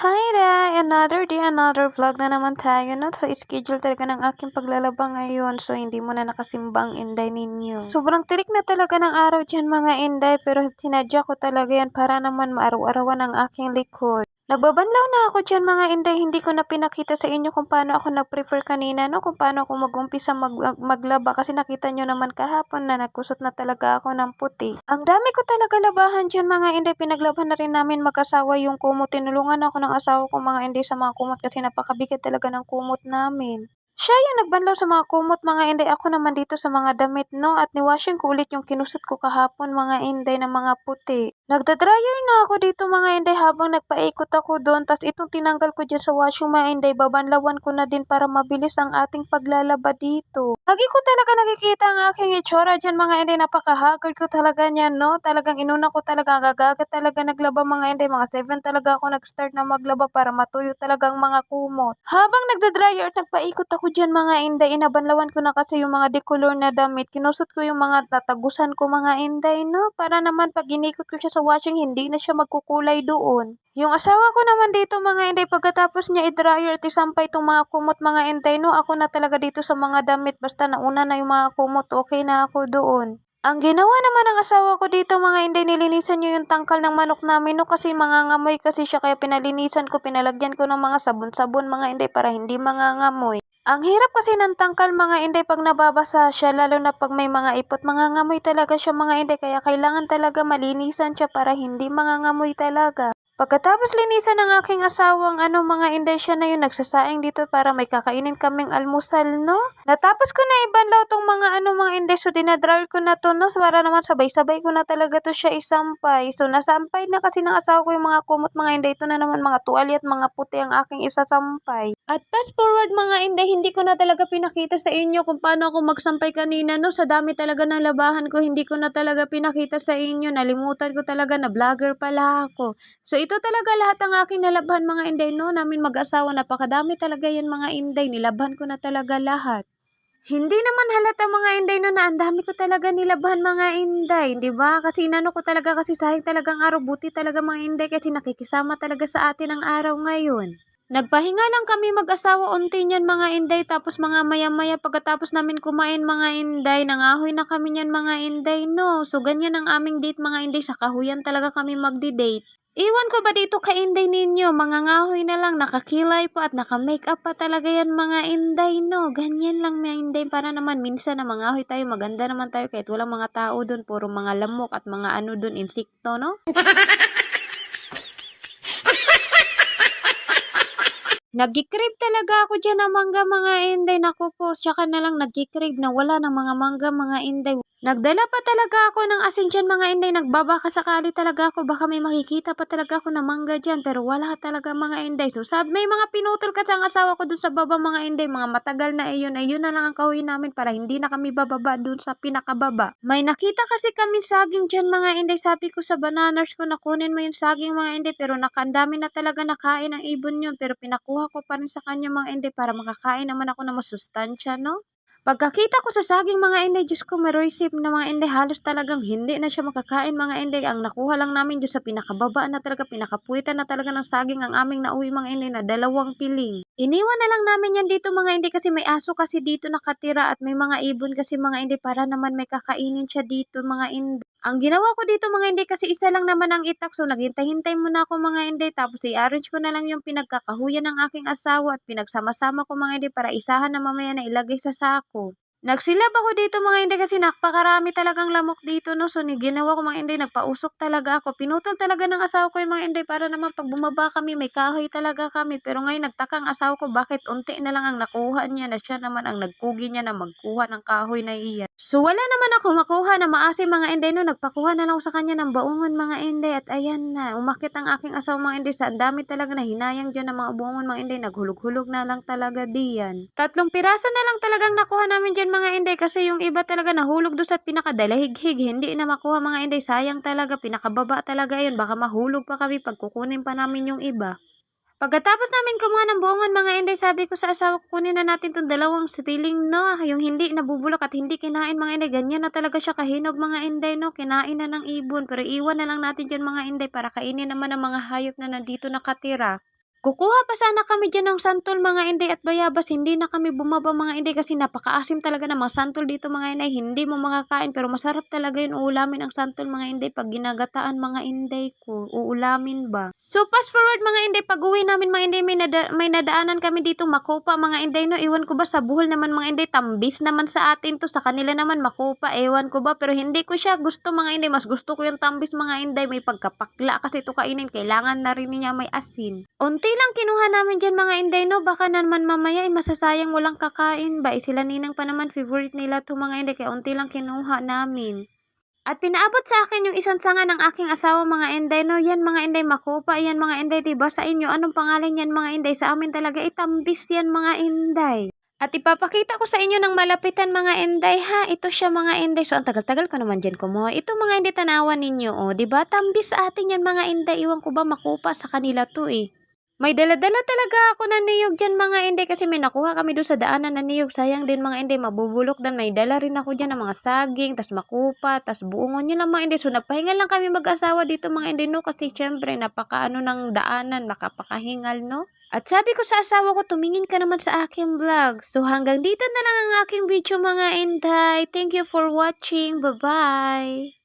Hi there! Another day, another vlog na naman tayo, no? So, schedule talaga ng aking paglalaba ngayon. So, hindi mo na nakasimba ang inday ninyo. Sobrang tirik na talaga ng araw dyan, mga inday. Pero sinadya ko talaga yan para naman maaraw-arawan ang aking likod. Nagbabanlaw na ako dyan, mga inday. Hindi ko na pinakita sa inyo kung paano ako nag-prefer kanina, no? Kung paano ako mag-umpisa maglaba. Kasi nakita nyo naman kahapon na nagkusot na talaga ako ng puti. Ang dami ko talaga labahan dyan, mga inday. Pinaglaban na rin namin mag-asawa yung kumot. Tinulungan ako ng asawa ko, mga inday, sa mga kumot kasi napakabigat talaga ng kumot namin. Siya yung nagbanlaw sa mga kumot, mga inday. Ako naman dito sa mga damit, no? At niwashing ko ulit yung kinusot ko kahapon, mga inday, na mga puti. Nagda-dryer na ako dito, mga inday, habang nagpaikot ako doon. Tapos itong tinanggal ko dyan sa washing, mga inday, babanlawan ko na din para mabilis ang ating paglalaba dito. Lagi ko talaga nakikita ang aking itsura dyan, mga inday. Napaka-haggard ko talaga niyan, no? Talagang inuna ko talaga, agad talaga naglaba, mga inday. Mga 7 talaga ako nag-start na maglaba para matuyo talaga ang mga kumot. Habang nagda-dryer at nagpaikot ako dyan, mga inday, inabanlawan ko na kasi yung mga decolor na damit. Kinusot ko yung mga tatagusan ko, mga inday, no? Para naman pag inikot ko siya sa washing, hindi na siya magkukulay doon. Yung asawa ko naman dito, mga inday, pagkatapos niya i-dryer at isampay itong mga kumot, mga inday, no? Ako na talaga dito sa mga damit. Basta nauna na yung mga kumot, okay na ako doon. Ang ginawa naman ng asawa ko dito, mga inday, nilinisan niyo yung tangkal ng manok namin, no? Kasi mangangamoy kasi siya, kaya pinalinisan ko, pinalagyan ko ng mga sabon-sabon, mga inday, para hindi mangangamoy. Ang hirap kasi ng tangkal, mga inday, pag nababasa siya, lalo na pag may mga ipot, mangangamoy talaga siya, mga inday, kaya kailangan talaga malinisan siya para hindi mangangamoy talaga. Pagkatapos linisan ng aking asawang mga inday, siya na yung nagsasaing dito para may kakainin kaming almusal, no? Natapos ko na ibanlaw tong mga mga inday, so dinadryer ko na to, no? Para naman sabay-sabay ko na talaga to siya isampay. So nasampay na kasi ng asawa ko yung mga kumot, mga inday. Ito na naman mga tuwalya at mga puti ang aking isasampay. At fast forward, mga inday, hindi ko na talaga pinakita sa inyo kung paano ako magsampay kanina, no? Sa dami talaga ng labahan ko, hindi ko na talaga pinakita sa inyo. Nalimutan ko talaga na vlogger pala ako. So ito talaga lahat ang aking nalabhan, mga inday, no? Namin mag-asawa, napakadami talaga yan, mga inday. Nilabhan ko na talaga lahat. Hindi naman halata, mga inday, no, na ang dami ko talaga nilabhan, mga inday, 'di ba? Kasi inano ko talaga, kasi sayang talagang araw, buti talaga, mga inday, kasi nakikisama talaga sa atin ang araw ngayon. Nagpahinga lang kami mag-asawa unti niyan, mga inday, tapos mga maya-maya pagkatapos namin kumain, mga inday, nangahoy na kami niyan, mga inday, no? So ganyan ang aming date, mga inday, sa kahuyan talaga kami magdi-date. Iwan ko ba dito ka inday ninyo, mga ngahoy na lang, nakakilay pa at naka-makeup pa talaga yan, mga inday, no? Ganyan lang, mga inday, para naman minsan na mangahoy tayo, maganda naman tayo kahit walang mga tao dun, puro mga lamok at mga ano dun, insekto, no? Nagki-crave talaga ako dyan ng mangga, mga inday, naku po, tsaka na lang nagki-crave na wala ng mga mangga, mga inday. Nagdala pa talaga ako ng asin dyan, mga inday, nagbabaka sakali talaga ako, baka may makikita pa talaga ako na mangga dyan, pero wala talaga, mga inday. So may mga pinutol kasi ang asawa ko dun sa baba, mga inday, mga matagal na ayun na lang ang kahoy namin para hindi na kami bababa dun sa pinakababa. May nakita kasi kami saging dyan, mga inday, sabi ko sa bananas ko na kunin mo yung saging, mga inday, pero nakandami na talaga nakain ng ibon yun, pero pinakuha ko pa rin sa kanya, mga inday, para makakain naman ako na masustansya, no? Pagkakita ko sa saging, mga inday, Diyos ko, meroisip na, mga inday, halos talagang hindi na siya makakain, mga inday. Ang nakuha lang namin dyan sa pinakababa na talaga, pinakapuwitan na talaga ng saging ang aming nauwi, mga inday, na 2 piling. Iniwan na lang namin yan dito, mga inday, kasi may aso kasi dito nakatira at may mga ibon kasi, mga inday, para naman may kakainin siya dito, mga inday. Ang ginawa ko dito, mga inday, kasi isa lang naman ang itak, so naghintay-hintay muna ako, mga inday, tapos i-arrange ko na lang yung pinagkakahuyan ng aking asawa at pinagsama-sama ko, mga inday, para isahan na mamaya na ilagay sa sako. Nagsilab ako dito, mga inday, kasi napakarami talagang lamok dito, no? So ginawa ko, mga inday, nagpausok talaga ako. Pinutol talaga ng asawa ko yung mga inday para naman pag bumaba kami, may kahoy talaga kami. Pero ngayon nagtaka ang asawa ko bakit unti na lang ang nakuha niya, na siya naman ang nagpugi niya na magkuha ng kahoy na iyan. So wala naman ako makuha na maasim, mga inday, no? Nagpakuha na lang ako sa kanya ng baungon, mga inday, at ayan na, umakit ang aking asawa, mga inday, sa ang dami talaga na hinayang dyan ng mga baungon, mga inday, naghulog-hulog na lang talaga diyan. 3 piraso na lang talagang nakuha namin dyan, mga inday, kasi yung iba talaga nahulog doon sa pinakadalahighig, hindi na makuha, mga inday, sayang talaga, pinakababa talaga yun, baka mahulog pa kami pag kukunin pa namin yung iba. Pagkatapos namin kumuha ng buongan, mga inday, sabi ko sa asawa ko, kunin na natin tong 2 piling, no? Yung hindi nabubulok at hindi kinain, mga inday. Ganyan na talaga siya kahinog, mga inday, no? Kinain na ng ibon. Pero iwan na lang natin dyan, mga inday, para kainin naman ng mga hayop na nandito nakatira. Kukuha pa sana kami diyan ng santol mga inday at bayabas, hindi na kami bumaba mga inday kasi napakaasim talaga ng mga santol dito mga inday, hindi mo makakain pero masarap talaga yun uulamin ang santol mga inday pag ginagataan mga inday ko, uulamin ba. So fast forward mga inday, pag uwi namin mga inday may nadaanan kami dito Makopa mga inday no, iwan ko ba sa Bohol naman mga inday, tambis naman sa atin to, sa kanila naman Makopa, ewan ko ba pero hindi ko siya gusto mga inday, mas gusto ko yung tambis mga inday, may pagkapakla kasi ito kainin, kailangan na rin niya may asin. Unti lang kinuha namin dyan mga inday no, baka naman mamaya ay masasayang walang kakain ba, sila ninang pa naman favorite nila to mga inday, kaya unti lang kinuha namin. At pinaabot sa akin yung isang sanga ng aking asawa mga inday no, yan mga inday Makopa, yan mga inday, diba sa inyo, anong pangalan yan mga inday, sa amin talaga itambis yan mga inday. At ipapakita ko sa inyo ng malapitan mga inday ha, ito siya mga inday, so ang tagal-tagal ko naman dyan kumuha, ito mga inday tanawan ninyo diba, tambis sa atin yan mga inday, iwan ko ba Makopa sa kanila to May dala-dala talaga ako ng niyog dyan mga inday kasi may nakuha kami doon sa daanan na niyog. Sayang din mga inday, mabubulok dan. May dala rin ako dyan ng mga saging, tas makupa, tas buongon. Yun lang mga inday. So nagpahingal lang kami mag-asawa dito mga inday no kasi syempre napakaano ng daanan, makapakahingal no. At sabi ko sa asawa ko, tumingin ka naman sa aking vlog. So hanggang dito na lang ang aking video mga inday. Thank you for watching. Bye-bye!